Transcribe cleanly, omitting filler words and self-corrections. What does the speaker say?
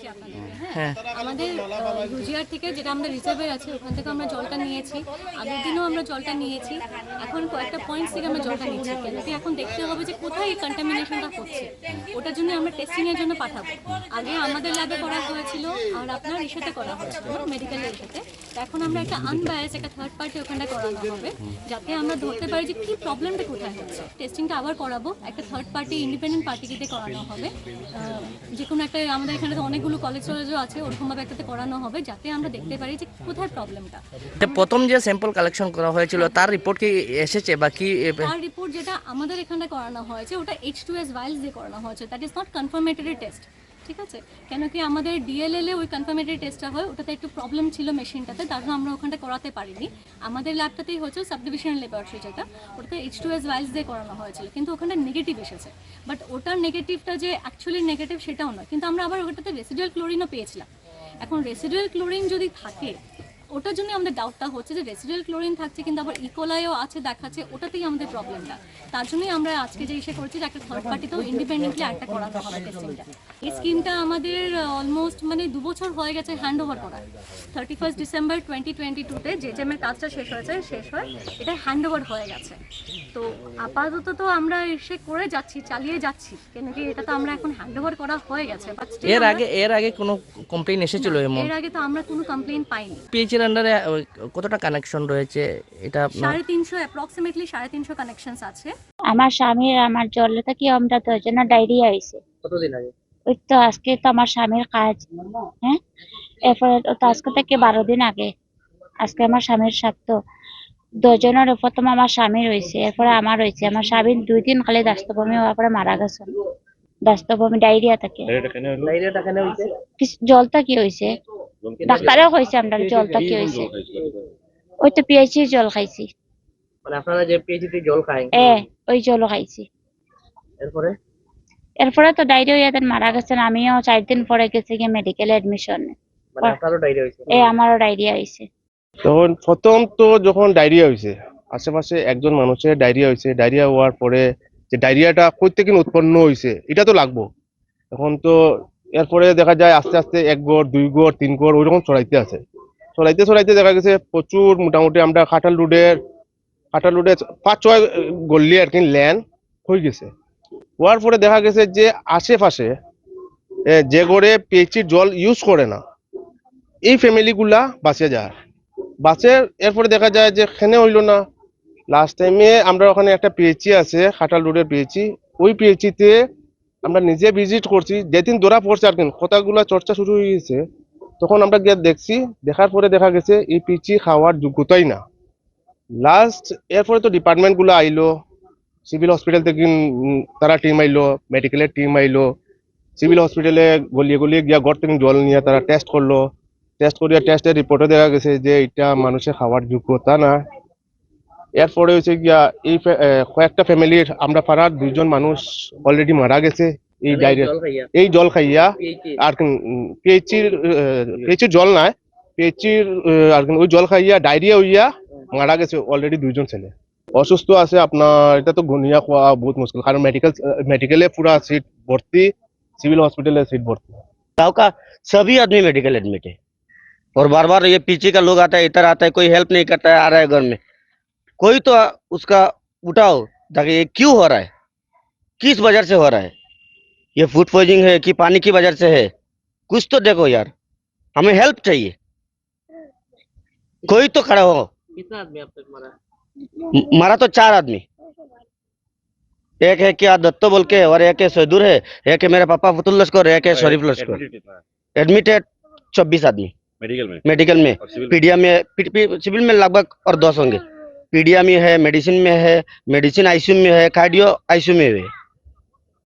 বলছি আপনাদেরকে। হ্যাঁ, আমাদের গুজিয়ার থেকে যেটা আমাদের রিজার্ভের আছে ওখান থেকে আমরা জলটা নিয়েছি, আগের দিনও আমরা জলটা নিয়েছি, এখন কয়েকটা পয়েন্টস থেকে আমরা জলটা নিচ্ছি। কেন কি এখন দেখতে হবে যে কোথায় এই কন্টামিনেশনটা হচ্ছে, ওটার জন্য আমরা টেস্টিংয়ের জন্য পাঠাবো। আগে আমাদের ল্যাবে করা হয়েছিল আর আপনার ইসাতে করা হয়েছিল মেডিকেলের সাথে। এখন আমরা একটা আনবায়াস একটা থার্ড পার্টি ওখানটা করানো হবে, যাতে আমরা ধরতে পারি যে কী প্রবলেমটা কোথায় হচ্ছে। টেস্টিংটা আবার করাবো, একটা থার্ড পার্টি ইন্ডিপেন্ডেন্ট পার্টিকে করানো হবে। যে কোনো একটা আমাদের এখানে তো অনেকগুলো কলেজ টলেজও আছে, ওরকমভাবে একটাতে করানো হবে যাতে আমরা দেখতে পারি যে কোথায় প্রবলেমটা। প্রথম যে স্যাম্পল কালেকশন করা হয়েছিল তার রিপোর্ট কি এসেছে বা কি? তার রিপোর্ট যেটা আমাদের এখানে করানো হয়েছে ওটা H2S ভাইলস দিয়ে করানো হয়েছে, that is not confirmatory test. ঠিক আছে, কেন কি আমাদের ডিএলএল এ ওই কনফার্মেটরি টেস্টটা হয়, ওটাতে একটু প্রবলেম ছিল মেশিনটাতে, তার জন্য আমরা ওখানটা করাতে পারিনি। আমাদের ল্যাবটাতেই হচ্ছে সাবডিভিশনাল ল্যাবরেটরি, যেটা ওটাতে H2S ভাইলস দিয়ে করানো হয়েছিল, কিন্তু ওখানটা নেগেটিভ এসেছে। বাট ওটার নেগেটিভটা যে অ্যাকচুয়ালি নেগেটিভ সেটাও নয়, কিন্তু আমরা আবার ওটাতে রেসিডুয়াল ক্লোরিনও পেয়েছিলাম। এখন রেসিডুয়াল ক্লোরিন যদি থাকে, ওটার জন্য আমাদের ডাউটটা হচ্ছে যে রেসিডুয়াল ক্লোরিন থাকছে কিন্তু আবার ইকোলাইও আছে দেখাচ্ছে, ওটাতেই আমাদের প্রবলেমটা। তার জন্যই আমরা আজকে যে ইসে করছি যে একটা থার্ড পার্টিতেও ইন্ডিপেন্ডেন্টলি একটা করাতে হবে টেস্টিংটা। এই স্কিমটা আমাদের অলমোস্ট 2 বছর হয়ে গেছে হ্যান্ড ওভার করা। 31 ডিসেম্বর 2022-তে যে এর কাজটা শেষ হয়, এটা হ্যান্ড ওভার হয়ে গেছে। তো আপাতত তো আমরা এসে করে যাচ্ছি, চালিয়ে যাচ্ছি, কেন কি এটা তো আমরা এখন হ্যান্ড ওভার করা হয়ে গেছে। এর আগে কোনো কমপ্লেইন এসেছিল? এর আগে তো আমরা কোনো কমপ্লেইন পাইনি। পিএইচের আন্ডারে কতটা কানেকশন রয়েছে এটা? 350 অ্যাপ্রক্সিমেটলি 350 কানেকশনস আছে। আমার স্বামীর আমার জলে থেকে আমরা তো জন্য ডায়রিয়া হয়েছে। কতদিন আগে? ওই তো আজকে তো আমার স্বামীর কাজ, হ্যাঁ, এরপরে তো আজকে থেকে 12 দিন আগে আজকে আমার স্বামীর সাথে 2 জনের প্রথম আমার স্বামীর হয়েছে, এরপরে আমার হয়েছে। আমার স্বামীর 2 দিন খালি দাস্তবমি হওয়ার পরে মারা গেছে। দাস্তবমি ডায়রিয়া থেকে। জলটা কি হয়েছে ডাক্তারও কইছে আমরা জলটা কি হয়েছে, ওই তো পিএইচি জল খাইছি। মানে আপনারা যে পিএইচি জল খায়? ওই জলও খাইছি। এরপরে তো ডায়রিয়া হয়ে মারা গেছেন। আমিও 4 দিন পরে গেছি গিয়ে মেডিকেলে অ্যাডমিশন। মানে আপনারও ডায়রিয়া হয়েছে? আমারও ডায়রিয়া হয়েছে। তখন প্রথম তো যখন ডায়রিয়া হয়েছে, আশেপাশে একজন মানুষের ডায়রিয়া হয়েছে, ডায়রিয়া হওয়ার পরে যে ডায়রিয়াটা কই থেকে উৎপন্ন হয়েছে এটা তো লাগবো। এখন তো এরপরে দেখা যায় আস্তে আস্তে 1 গড় 2 গড় 3 গড় ওইরকম ছড়াইতে আছে। ছড়াইতে দেখা গেছে প্রচুর, মোটামুটি আমরা খাটাল রোডে 5-6 গল্লি আর কি ল্যান্ড হয়ে গেছে। হওয়ার পরে দেখা গেছে যে আশেপাশে যে গড়ে পিএইচির জল ইউজ করে না, এই ফ্যামিলিগুলা বাঁচে। এরপরে দেখা যায় যে খেনে হইল না। লাস্ট টাইমে আমরা ওখানে একটা পিএইচি আছে, খাটাল রোডের পিএইচি, ওই পিএইচিতে আমরা নিজে ভিজিট করছি। যেদিন ধরা পড়ছে আর কি কথাগুলা চর্চা শুরু হয়ে গেছে, তখন আমরা গিয়ে দেখছি। দেখার পরে দেখা গেছে এই পিএইচি খাওয়ার যোগ্যতাই না। লাস্ট এরপরে তো ডিপার্টমেন্টগুলো আইলো, সিভিল হসপিটাল থেকে তারা টিম আইলো, মেডিকেলের টিম আইলো। সিভিল হসপিটালে গলিয়ে গিয়া ঘর থেকে জল নিয়ে তারা টেস্ট করলো। টেস্টের রিপোর্টে দেখা গেছে যে এটা মানুষের খাওয়ার যোগ্যতা না। এরপরে হচ্ছে গিয়া এই কয়েকটা ফ্যামিলির, আমরা পাড়ার 2 জন মানুষ অলরেডি মারা গেছে এই ডায়রিয়া, এই জল খাইয়া। আর পিএইচির জল নাই, পিএইচির আর ওই জল খাইয়া ডায়রিয়া হইয়া মারা গেছে অলরেডি 2 জন ছেলে। অসুস্থ আছে আপনার, এটা তো গুনিয়া খোয়া বহুত মুশকিল, কারণ মেডিকেলে পুরা সিট ভর্তি, सिविल हॉस्पिटल है सीट भर्ती। गाँव का सभी आदमी मेडिकल एडमिट है और बार बार ये पीछे का लोग आता है, इधर आता है, कोई हेल्प नहीं करता है। आ रहा है घर में, कोई तो उसका उठाओ ताकि ये क्यों हो रहा है, किस वजह से हो रहा है, ये फूड पॉइजनिंग है कि पानी की वजह से है, कुछ तो देखो यार, हमें हेल्प चाहिए। कोई तो खड़ा हो। कितना आदमी अब तक मरा? मरा तो 4 आदमी, एक है क्या दत्तो बोल के, और एक है सैदुर है, एक है मेरे पापा फतुल लश्कर, एक है शरीफ लश्कर। एडमिट है 24 आदमी मेडिकल में। पीडिया में सिविल में लगभग और 10 होंगे। पीडिया में है, मेडिसिन में है, मेडिसिन आईसीयू में है, कार्डियो आईसीयू में है।